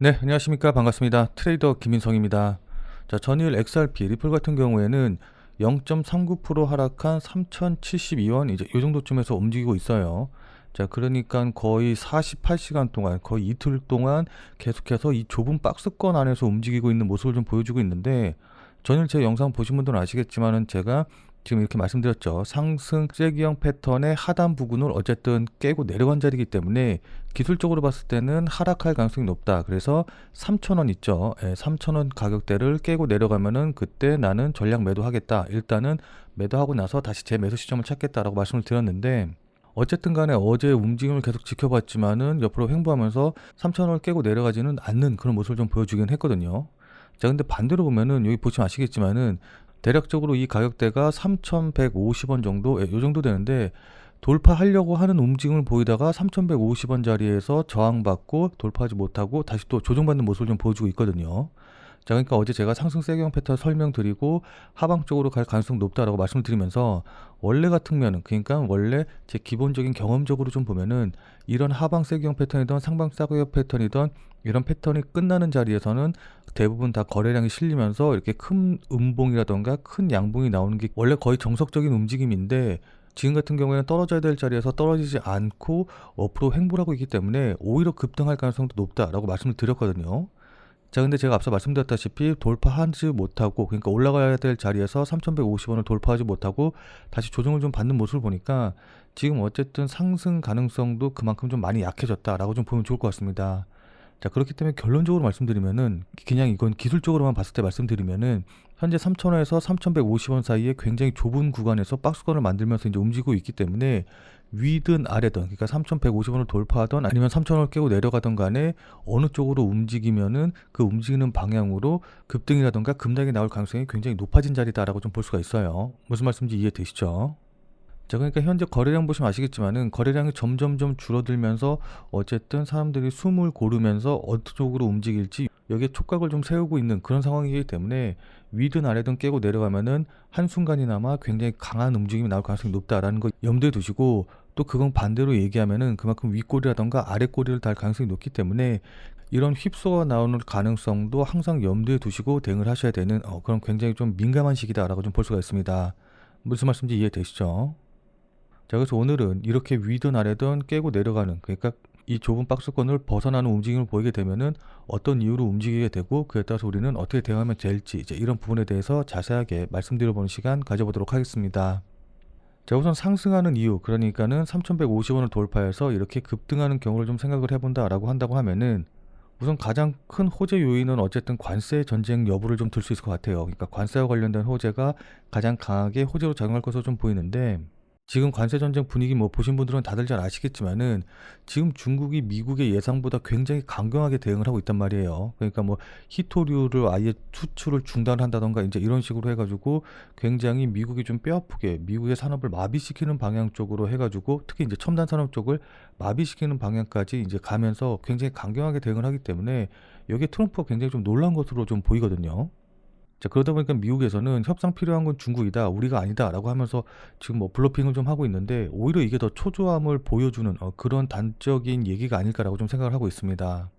네, 안녕하십니까. 반갑습니다. 트레이더 김인성입니다. 자, 전일 XRP 리플 같은 경우에는 0.39% 하락한 3,072원 이제 이 정도쯤에서 움직이고 있어요. 자, 그러니까 거의 48시간 동안, 거의 이틀 동안 계속해서 이 좁은 박스권 안에서 움직이고 있는 모습을 좀 보여주고 있는데, 전일 제 영상 보신 분들은 아시겠지만은 제가 지금 이렇게 말씀드렸죠. 상승 쐐기형 패턴의 하단 부근을 어쨌든 깨고 내려간 자리이기 때문에 기술적으로 봤을 때는 하락할 가능성이 높다. 그래서 3,000원 있죠. 3,000원 가격대를 깨고 내려가면은 그때 나는 전략 매도하겠다. 일단은 매도하고 나서 다시 제 매수 시점을 찾겠다라고 말씀을 드렸는데, 어쨌든 간에 어제 움직임을 계속 지켜봤지만은 옆으로 횡보하면서 3,000원을 깨고 내려가지는 않는 그런 모습을 좀 보여주긴 했거든요. 자, 근데 반대로 보면은 여기 보시면 아시겠지만은 대략적으로 이 가격대가 3,150원 정도, 요 정도 되는데, 돌파하려고 하는 움직임을 보이다가 3,150원 자리에서 저항받고 돌파하지 못하고 다시 또 조정받는 모습을 좀 보여주고 있거든요. 자, 그러니까 어제 제가 상승 세경 패턴 설명드리고 하방 쪽으로 갈 가능성이 높다라고 말씀을 드리면서, 원래 같으면은, 그러니까 원래 제 기본적인 경험적으로 좀 보면은 이런 하방 세경 패턴이든 상방 세경 패턴이든 이런 패턴이 끝나는 자리에서는 대부분 다 거래량이 실리면서 이렇게 큰 음봉이라던가 큰 양봉이 나오는 게 원래 거의 정석적인 움직임인데, 지금 같은 경우에는 떨어져야 될 자리에서 떨어지지 않고 옆으로 횡보를 하고 있기 때문에 오히려 급등할 가능성도 높다라고 말씀을 드렸거든요. 자, 근데 제가 앞서 말씀드렸다시피 돌파하지 못하고, 그러니까 올라가야 될 자리에서 3,150원을 돌파하지 못하고 다시 조정을 좀 받는 모습을 보니까 지금 어쨌든 상승 가능성도 그만큼 좀 많이 약해졌다라고 좀 보면 좋을 것 같습니다. 자, 그렇기 때문에 결론적으로 말씀드리면은, 그냥 이건 기술적으로만 봤을 때 말씀드리면은, 현재 3,000원에서 3,150원 사이에 굉장히 좁은 구간에서 박스권을 만들면서 이제 움직이고 있기 때문에 위든 아래든, 그러니까 3,150원을 돌파하던 아니면 3,000원을 깨고 내려가던 간에 어느 쪽으로 움직이면은 그 움직이는 방향으로 급등이라던가 급락이 나올 가능성이 굉장히 높아진 자리다라고 좀 볼 수가 있어요. 무슨 말씀인지 이해되시죠? 자, 그러니까 현재 거래량 보시면 아시겠지만은 거래량이 점점점 줄어들면서 어쨌든 사람들이 숨을 고르면서 어느 쪽으로 움직일지 여기에 촉각을 좀 세우고 있는 그런 상황이기 때문에 위든 아래든 깨고 내려가면은 한순간이나마 굉장히 강한 움직임이 나올 가능성이 높다라는 거 염두에 두시고, 또 그건 반대로 얘기하면은 그만큼 윗꼬리라던가 아랫꼬리를 달 가능성이 높기 때문에 이런 휩소가 나오는 가능성도 항상 염두에 두시고 대응을 하셔야 되는 그런 굉장히 좀 민감한 시기다라고 좀 볼 수가 있습니다. 무슨 말씀인지 이해되시죠? 자, 그래서 오늘은 이렇게 위든 아래든 깨고 내려가는, 그러니까 이 좁은 박스권을 벗어나는 움직임을 보이게 되면은 어떤 이유로 움직이게 되고 그에 따라서 우리는 어떻게 대응하면 될지, 이제 이런 부분에 대해서 자세하게 말씀드려보는 시간 가져보도록 하겠습니다. 자, 우선 상승하는 이유, 그러니까는 3,150원을 돌파해서 이렇게 급등하는 경우를 좀 생각을 해본다라고 한다고 하면은, 우선 가장 큰 호재 요인은 어쨌든 관세 전쟁 여부를 좀 들 수 있을 것 같아요. 그러니까 관세와 관련된 호재가 가장 강하게 호재로 작용할 것으로 좀 보이는데, 지금 관세 전쟁 분위기 뭐 보신 분들은 다들 잘 아시겠지만은 지금 중국이 미국의 예상보다 굉장히 강경하게 대응을 하고 있단 말이에요. 그러니까 뭐 히토류를 아예 수출을 중단한다던가 이제 이런 식으로 해가지고 굉장히 미국이 좀 뼈아프게 미국의 산업을 마비시키는 방향 쪽으로 해가지고, 특히 이제 첨단 산업 쪽을 마비시키는 방향까지 이제 가면서 굉장히 강경하게 대응을 하기 때문에 여기에 트럼프가 굉장히 좀 놀란 것으로 좀 보이거든요. 자, 그러다 보니까 미국에서는 협상 필요한 건 중국이다, 우리가 아니다라고 하면서 지금 뭐 블러핑을 좀 하고 있는데, 오히려 이게 더 초조함을 보여주는 그런 단적인 얘기가 아닐까라고 좀 생각을 하고 있습니다.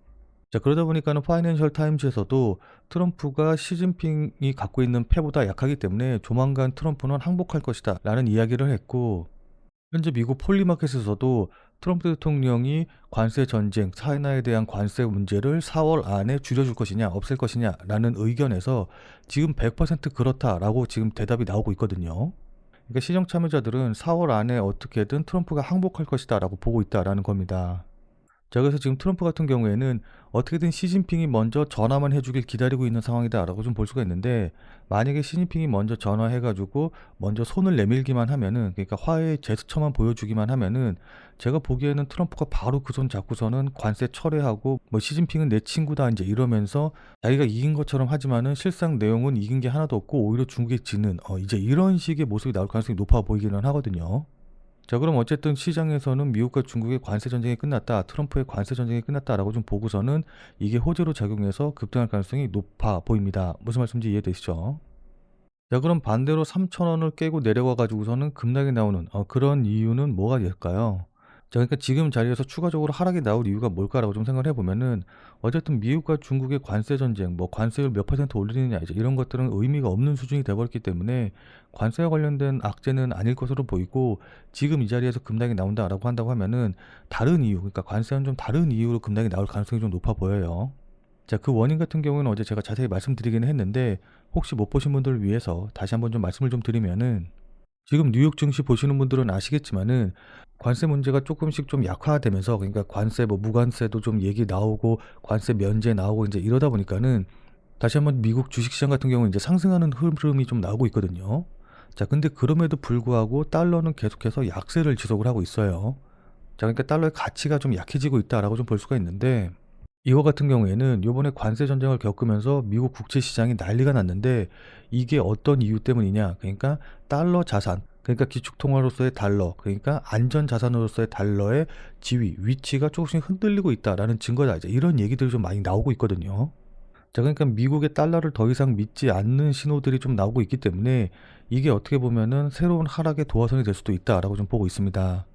자, 그러다 보니까는 파이낸셜 타임즈에서도 트럼프가 시진핑이 갖고 있는 패보다 약하기 때문에 조만간 트럼프는 항복할 것이다 라는 이야기를 했고, 현재 미국 폴리마켓에서도 트럼프 대통령이 관세 전쟁, 차이나에 대한 관세 문제를 4월 안에 줄여줄 것이냐, 없앨 것이냐라는 의견에서 지금 100% 그렇다라고 지금 대답이 나오고 있거든요. 그러니까 시정 참여자들은 4월 안에 어떻게든 트럼프가 항복할 것이다라고 보고 있다라는 겁니다. 자, 그래서 지금 트럼프 같은 경우에는 어떻게든 시진핑이 먼저 전화만 해주길 기다리고 있는 상황이다라고 좀 볼 수가 있는데, 만약에 시진핑이 먼저 전화해가지고 먼저 손을 내밀기만 하면은, 그러니까 화해의 제스처만 보여주기만 하면은, 제가 보기에는 트럼프가 바로 그 손 잡고서는 관세 철회하고 뭐 시진핑은 내 친구다 이제 이러면서 자기가 이긴 것처럼 하지만은 실상 내용은 이긴 게 하나도 없고 오히려 중국이 지는 이제 이런 식의 모습이 나올 가능성이 높아 보이기는 하거든요. 자, 그럼 어쨌든 시장에서는 미국과 중국의 관세 전쟁이 끝났다, 트럼프의 관세 전쟁이 끝났다라고 좀 보고서는 이게 호재로 작용해서 급등할 가능성이 높아 보입니다. 무슨 말씀인지 이해되시죠? 자, 그럼 반대로 3,000원을 깨고 내려가 가지고서는 급락이 나오는 그런 이유는 뭐가 될까요? 자, 그러니까 지금 자리에서 추가적으로 하락이 나올 이유가 뭘까라고 좀 생각을 해 보면은 어쨌든 미국과 중국의 관세 전쟁, 뭐 관세율 몇 퍼센트 올리느냐 이제 이런 것들은 의미가 없는 수준이 돼 버렸기 때문에 관세와 관련된 악재는 아닐 것으로 보이고, 지금 이 자리에서 급락이 나온다라고 한다고 하면은 다른 이유, 그러니까 관세와는 좀 다른 이유로 급락이 나올 가능성이 좀 높아 보여요. 자, 그 원인 같은 경우에는 어제 제가 자세히 말씀드리기는 했는데, 혹시 못 보신 분들을 위해서 다시 한번 좀 말씀을 좀 드리면은, 지금 뉴욕 증시 보시는 분들은 아시겠지만은 관세 문제가 조금씩 좀 약화되면서, 그러니까 관세 뭐 무관세도 좀 얘기 나오고 관세 면제 나오고 이제 이러다 보니까는 다시 한번 미국 주식시장 같은 경우는 이제 상승하는 흐름이 좀 나오고 있거든요. 자, 근데 그럼에도 불구하고 달러는 계속해서 약세를 지속을 하고 있어요. 자, 그러니까 달러의 가치가 좀 약해지고 있다라고 좀 볼 수가 있는데, 이거 같은 경우에는 요번에 관세 전쟁을 겪으면서 미국 국채 시장이 난리가 났는데, 이게 어떤 이유 때문이냐? 그러니까 달러 자산, 그러니까 기축통화로서의 달러, 그러니까 안전 자산으로서의 달러의 지위, 위치가 조금씩 흔들리고 있다라는 증거다. 이제 이런 얘기들이 좀 많이 나오고 있거든요. 자, 그러니까 미국의 달러를 더 이상 믿지 않는 신호들이 좀 나오고 있기 때문에 이게 어떻게 보면은 새로운 하락의 도화선이 될 수도 있다라고 좀 보고 있습니다.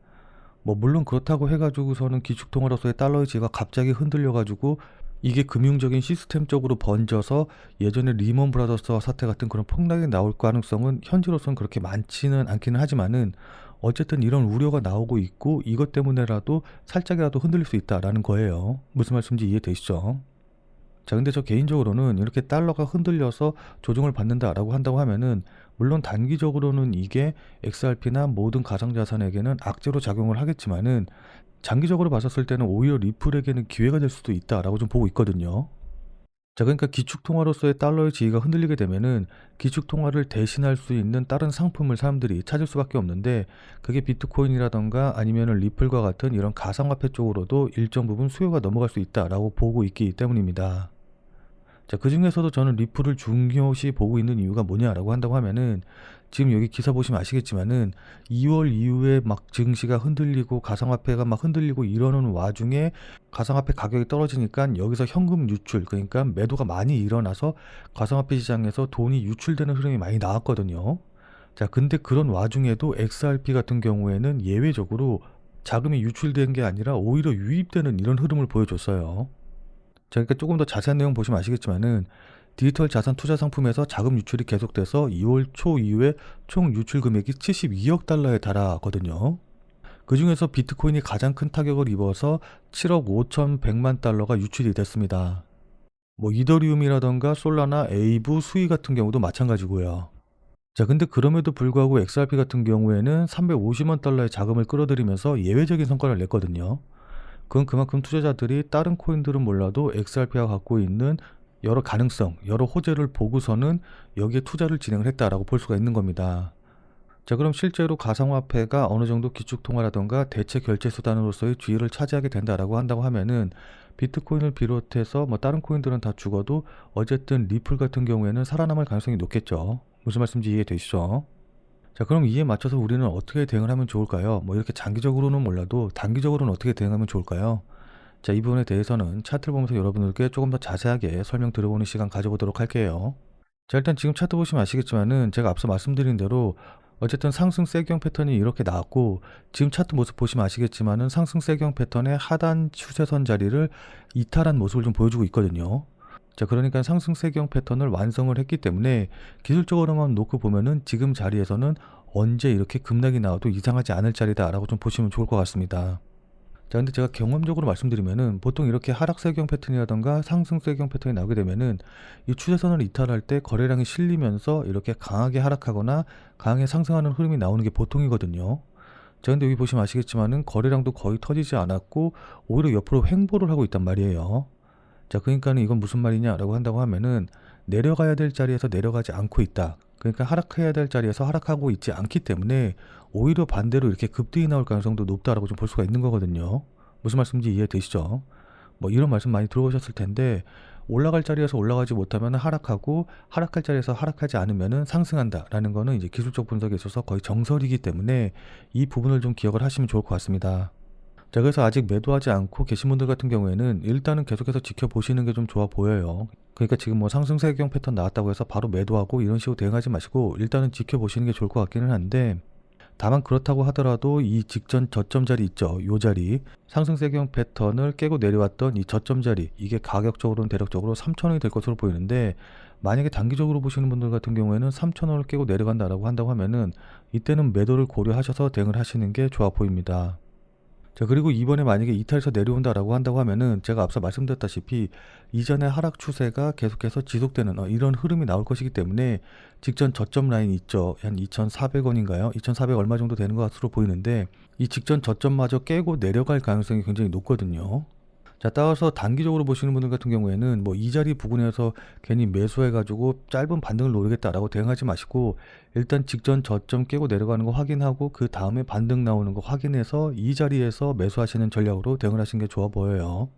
뭐 물론 그렇다고 해가지고서는 기축통화로서의 달러의 지위가 갑자기 흔들려가지고 이게 금융적인 시스템적으로 번져서 예전에 리먼 브라더스와 사태 같은 그런 폭락이 나올 가능성은 현재로서는 그렇게 많지는 않기는 하지만은, 어쨌든 이런 우려가 나오고 있고 이것 때문에라도 살짝이라도 흔들릴 수 있다라는 거예요. 무슨 말씀인지 이해되시죠? 자, 근데 저 개인적으로는 이렇게 달러가 흔들려서 조정을 받는다라고 한다고 하면은, 물론 단기적으로는 이게 XRP나 모든 가상자산에게는 악재로 작용을 하겠지만은, 장기적으로 봤었을 때는 오히려 리플에게는 기회가 될 수도 있다라고 좀 보고 있거든요. 자, 그러니까 기축통화로서의 달러의 지위가 흔들리게 되면은 기축통화를 대신할 수 있는 다른 상품을 사람들이 찾을 수밖에 없는데, 그게 비트코인이라던가 아니면은 리플과 같은 이런 가상화폐 쪽으로도 일정 부분 수요가 넘어갈 수 있다라고 보고 있기 때문입니다. 자, 그중에서도 저는 리플을 중요시 보고 있는 이유가 뭐냐라고 한다고 하면은, 지금 여기 기사 보시면 아시겠지만은 2월 이후에 막 증시가 흔들리고 가상화폐가 막 흔들리고 이러는 와중에 가상화폐 가격이 떨어지니까 여기서 현금 유출, 그러니까 매도가 많이 일어나서 가상화폐 시장에서 돈이 유출되는 흐름이 많이 나왔거든요. 자, 근데 그런 와중에도 XRP 같은 경우에는 예외적으로 자금이 유출된 게 아니라 오히려 유입되는 이런 흐름을 보여줬어요. 자, 그러니까 조금 더 자세한 내용 보시면 아시겠지만은 디지털 자산 투자 상품에서 자금 유출이 계속돼서 2월 초 이후에 총 유출 금액이 72억 달러에 달하거든요. 그중에서 비트코인이 가장 큰 타격을 입어서 7억 5,100만 달러가 유출이 됐습니다. 뭐 이더리움이라던가 솔라나, 에이브, 수이 같은 경우도 마찬가지고요. 자, 근데 그럼에도 불구하고 XRP 같은 경우에는 350만 달러의 자금을 끌어들이면서 예외적인 성과를 냈거든요. 그건 그만큼 투자자들이 다른 코인들은 몰라도 XRP가 갖고 있는 여러 가능성, 여러 호재를 보고서는 여기에 투자를 진행을 했다라고 볼 수가 있는 겁니다. 자, 그럼 실제로 가상화폐가 어느 정도 기축통화라던가 대체 결제 수단으로서의 지위를 차지하게 된다라고 한다고 하면은, 비트코인을 비롯해서 뭐 다른 코인들은 다 죽어도 어쨌든 리플 같은 경우에는 살아남을 가능성이 높겠죠. 무슨 말씀인지 이해되시죠? 자, 그럼 이에 맞춰서 우리는 어떻게 대응을 하면 좋을까요? 뭐 이렇게 장기적으로는 몰라도 단기적으로는 어떻게 대응하면 좋을까요? 자, 이 부분에 대해서는 차트를 보면서 여러분들께 조금 더 자세하게 설명 들어보는 시간 가져보도록 할게요. 자, 일단 지금 차트 보시면 아시겠지만은 제가 앞서 말씀드린 대로 어쨌든 상승 세경 패턴이 이렇게 나왔고, 지금 차트 모습 보시면 아시겠지만은 상승 세경 패턴의 하단 추세선 자리를 이탈한 모습을 좀 보여주고 있거든요. 자, 그러니까 상승 세경 패턴을 완성을 했기 때문에 기술적으로만 놓고 보면은 지금 자리에서는 언제 이렇게 급락이 나와도 이상하지 않을 자리다라고 좀 보시면 좋을 것 같습니다. 자, 근데 제가 경험적으로 말씀드리면은 보통 이렇게 하락 세경 패턴이라던가 상승 세경 패턴이 나오게 되면은 이 추세선을 이탈할 때 거래량이 실리면서 이렇게 강하게 하락하거나 강하게 상승하는 흐름이 나오는 게 보통이거든요. 자, 근데 여기 보시면 아시겠지만은 거래량도 거의 터지지 않았고 오히려 옆으로 횡보를 하고 있단 말이에요. 자, 그러니까는 이건 무슨 말이냐라고 한다고 하면은 내려가야 될 자리에서 내려가지 않고 있다. 그러니까 하락해야 될 자리에서 하락하고 있지 않기 때문에 오히려 반대로 이렇게 급등이 나올 가능성도 높다라고 좀 볼 수가 있는 거거든요. 무슨 말씀인지 이해되시죠? 뭐 이런 말씀 많이 들어보셨을 텐데, 올라갈 자리에서 올라가지 못하면 하락하고 하락할 자리에서 하락하지 않으면 상승한다라는 거는 이제 기술적 분석에 있어서 거의 정설이기 때문에 이 부분을 좀 기억을 하시면 좋을 것 같습니다. 자, 그래서 아직 매도하지 않고 계신 분들 같은 경우에는 일단은 계속해서 지켜보시는 게 좀 좋아 보여요. 그러니까 지금 뭐 상승세경 패턴 나왔다고 해서 바로 매도하고 이런 식으로 대응하지 마시고 일단은 지켜보시는 게 좋을 것 같기는 한데, 다만 그렇다고 하더라도 이 직전 저점 자리 있죠. 요 자리 상승세경 패턴을 깨고 내려왔던 이 저점 자리, 이게 가격적으로는 대략적으로 3,000원이 될 것으로 보이는데, 만약에 단기적으로 보시는 분들 같은 경우에는 3,000원을 깨고 내려간다라고 한다고 하면은 이때는 매도를 고려하셔서 대응을 하시는 게 좋아 보입니다. 자, 그리고 이번에 만약에 이탈해서 내려온다라고 한다고 하면은 제가 앞서 말씀드렸다시피 이전의 하락 추세가 계속해서 지속되는 이런 흐름이 나올 것이기 때문에 직전 저점 라인 있죠. 한 2,400원인가요? 2,400 얼마 정도 되는 것으로 보이는데, 이 직전 저점마저 깨고 내려갈 가능성이 굉장히 높거든요. 자, 따라서 단기적으로 보시는 분들 같은 경우에는 뭐 이 자리 부근에서 괜히 매수해가지고 짧은 반등을 노리겠다라고 대응하지 마시고, 일단 직전 저점 깨고 내려가는 거 확인하고 그 다음에 반등 나오는 거 확인해서 이 자리에서 매수하시는 전략으로 대응을 하시는 게 좋아 보여요.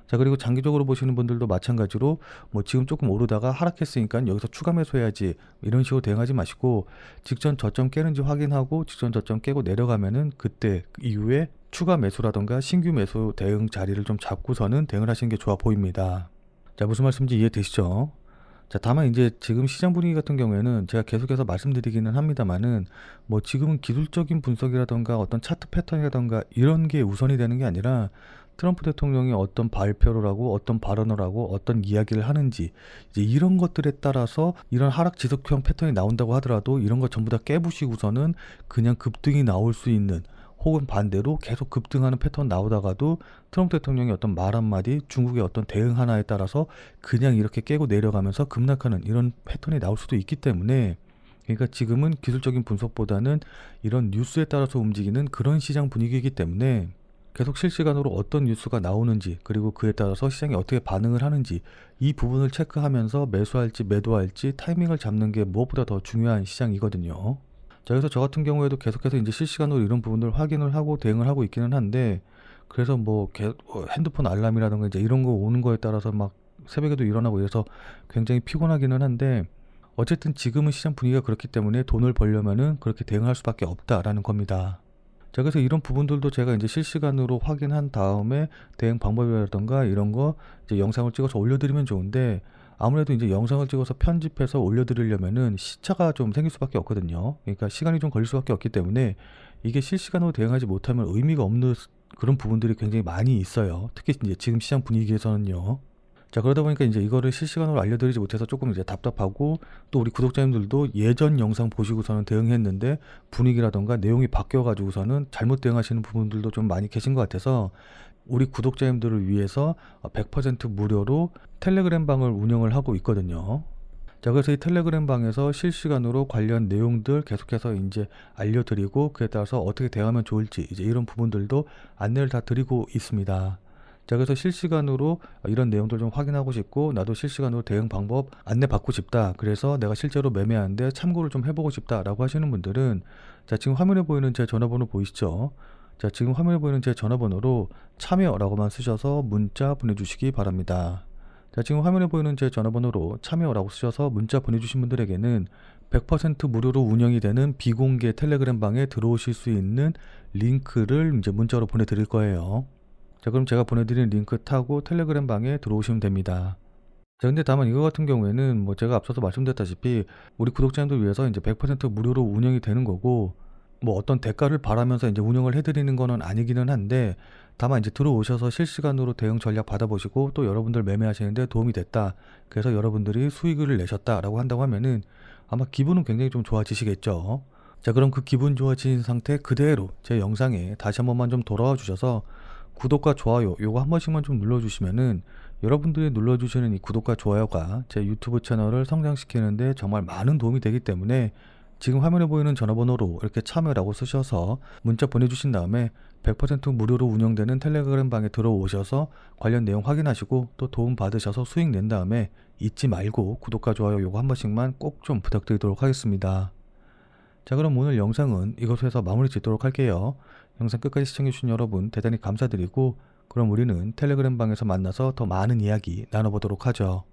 자, 그리고 장기적으로 보시는 분들도 마찬가지로 뭐 지금 조금 오르다가 하락했으니까 여기서 추가 매수해야지 이런 식으로 대응하지 마시고, 직전 저점 깨는지 확인하고 직전 저점 깨고 내려가면은 그때 이후에 추가 매수라던가 신규 매수 대응 자리를 좀 잡고서는 대응을 하시는 게 좋아 보입니다. 자, 무슨 말씀인지 이해되시죠? 자, 다만 이제 지금 시장 분위기 같은 경우에는 제가 계속해서 말씀드리기는 합니다만은, 뭐 지금은 기술적인 분석이라던가 어떤 차트 패턴이라던가 이런 게 우선이 되는 게 아니라 트럼프 대통령이 어떤 발표를 하고 어떤 발언을 하고 어떤 이야기를 하는지, 이제 이런 것들에 따라서 이런 하락 지속형 패턴이 나온다고 하더라도 이런 거 전부 다 깨부시고서는 그냥 급등이 나올 수 있는, 혹은 반대로 계속 급등하는 패턴 나오다가도 트럼프 대통령이 어떤 말 한마디, 중국의 어떤 대응 하나에 따라서 그냥 이렇게 깨고 내려가면서 급락하는 이런 패턴이 나올 수도 있기 때문에, 그러니까 지금은 기술적인 분석보다는 이런 뉴스에 따라서 움직이는 그런 시장 분위기이기 때문에 계속 실시간으로 어떤 뉴스가 나오는지, 그리고 그에 따라서 시장이 어떻게 반응을 하는지, 이 부분을 체크하면서 매수할지 매도할지 타이밍을 잡는 게 무엇보다 더 중요한 시장이거든요. 자, 그래서 저 같은 경우에도 계속해서 이제 실시간으로 이런 부분을 확인을 하고 대응을 하고 있기는 한데, 그래서 뭐 핸드폰 알람이라든가 이제 이런 거 오는 거에 따라서 막 새벽에도 일어나고 이래서 굉장히 피곤하기는 한데, 어쨌든 지금은 시장 분위기가 그렇기 때문에 돈을 벌려면은 그렇게 대응할 수밖에 없다라는 겁니다. 자, 그래서 이런 부분들도 제가 이제 실시간으로 확인한 다음에 대응 방법이라던가 이런 거 이제 영상을 찍어서 올려드리면 좋은데, 아무래도 이제 영상을 찍어서 편집해서 올려드리려면은 시차가 좀 생길 수밖에 없거든요. 그러니까 시간이 좀 걸릴 수밖에 없기 때문에 이게 실시간으로 대응하지 못하면 의미가 없는 그런 부분들이 굉장히 많이 있어요. 특히 이제 지금 시장 분위기에서는요. 자, 그러다 보니까 이제 이거를 실시간으로 알려드리지 못해서 조금 이제 답답하고, 또 우리 구독자님들도 예전 영상 보시고서는 대응했는데 분위기라던가 내용이 바뀌어가지고서는 잘못 대응하시는 부분들도 좀 많이 계신 것 같아서, 우리 구독자님들을 위해서 100% 무료로 텔레그램 방을 운영을 하고 있거든요. 자, 그래서 이 텔레그램 방에서 실시간으로 관련 내용들 계속해서 이제 알려드리고, 그에 따라서 어떻게 대응하면 좋을지 이제 이런 부분들도 안내를 다 드리고 있습니다. 자, 그래서 실시간으로 이런 내용들 좀 확인하고 싶고, 나도 실시간으로 대응 방법 안내 받고 싶다, 그래서 내가 실제로 매매하는데 참고를 좀 해보고 싶다 라고 하시는 분들은, 자, 지금 화면에 보이는 제 전화번호 보이시죠? 자, 지금 화면에 보이는 제 전화번호로 참여라고만 쓰셔서 문자 보내주시기 바랍니다. 자, 지금 화면에 보이는 제 전화번호로 참여라고 쓰셔서 문자 보내주신 분들에게는 100% 무료로 운영이 되는 비공개 텔레그램 방에 들어오실 수 있는 링크를 이제 문자로 보내드릴 거예요. 자, 그럼 제가 보내드린 링크 타고 텔레그램 방에 들어오시면 됩니다. 자, 근데 다만 이거 같은 경우에는 뭐 제가 앞서서 말씀드렸다시피 우리 구독자님들 위해서 이제 100% 무료로 운영이 되는 거고, 뭐 어떤 대가를 바라면서 이제 운영을 해드리는 거는 아니기는 한데, 다만 이제 들어오셔서 실시간으로 대응 전략 받아보시고 또 여러분들 매매하시는데 도움이 됐다, 그래서 여러분들이 수익을 내셨다라고 한다고 하면은 아마 기분은 굉장히 좀 좋아지시겠죠. 자, 그럼 그 기분 좋아진 상태 그대로 제 영상에 다시 한 번만 좀 돌아와 주셔서 구독과 좋아요 요거 한 번씩만 좀 눌러주시면은, 여러분들이 눌러주시는 이 구독과 좋아요가 제 유튜브 채널을 성장시키는데 정말 많은 도움이 되기 때문에, 지금 화면에 보이는 전화번호로 이렇게 참여라고 쓰셔서 문자 보내주신 다음에 100% 무료로 운영되는 텔레그램 방에 들어오셔서 관련 내용 확인하시고 또 도움 받으셔서 수익 낸 다음에 잊지 말고 구독과 좋아요 요거 한 번씩만 꼭 좀 부탁드리도록 하겠습니다. 자, 그럼 오늘 영상은 이것에서 마무리 짓도록 할게요. 영상 끝까지 시청해주신 여러분 대단히 감사드리고, 그럼 우리는 텔레그램 방에서 만나서 더 많은 이야기 나눠보도록 하죠.